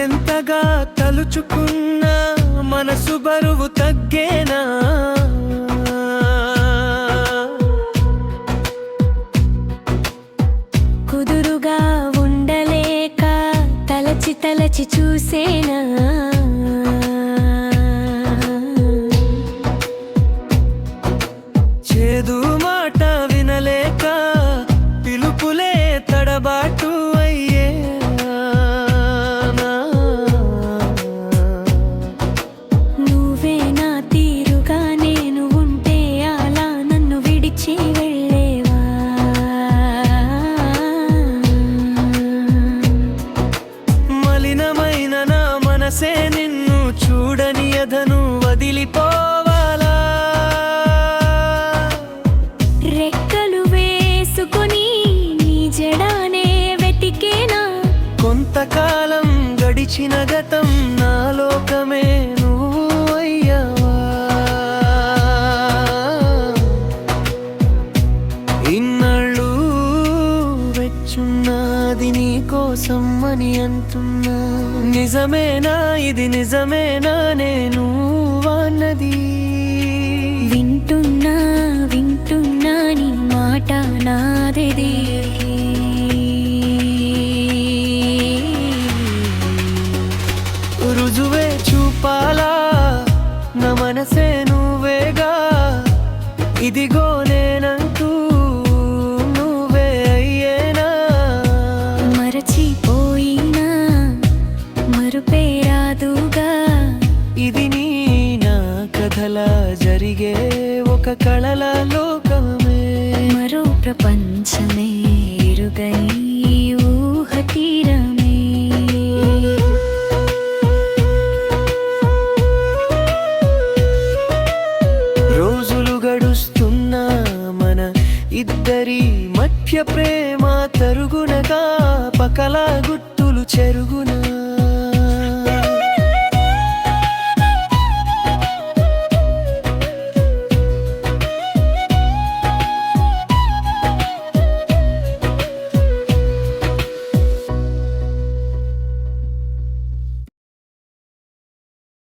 ఎంతగా తలుచుకున్నా మనసు బరువు తగ్గేనా? కుదురుగా ఉండలేక తలచి తలచి చూసేనా? చేదు మాట వినలేక పిలుపులే తడబాటు అయ్యేనా? నువ్వే నా తీరుగా నేను ఉంటే అలా నన్ను విడిచి వెళ్ళేవా? మలినమైన నా మనసే నిన్ను చూడని ఎదను వదిలిపోవాలా? రెక్కలు వేసుకొని నీ జడానే వెతికేనా? కొంతకాలం గడిచిన గతం నా లోకమే నువ్వు అయ్యావా? ఇన్నాళ్ళు వెచ్చున్నది నీ కోసం అని అంటున్నా, నిజమేనా ఇది నిజమేనా నేను అన్నది? వింటున్నా వింటున్నా నీ మాట నాదేది. రుజువే చూపాలా నా మనసే నువ్వేగా, ఇదిగో నేనంటూ నువ్వే అయ్యేనా? మరచిపోయినా మరుపే రాదుగా, ఇది నీ నా కథలా జరిగే ఒక కళల లోకమే, మరో ప్రపంచమే ఎరుగని ఊహ తీరమే. రోజులు గడుస్తున్నా మన ఇద్దరి మధ్య ప్రేమ తరుగునగా పకల గుట్టులు చెరుగు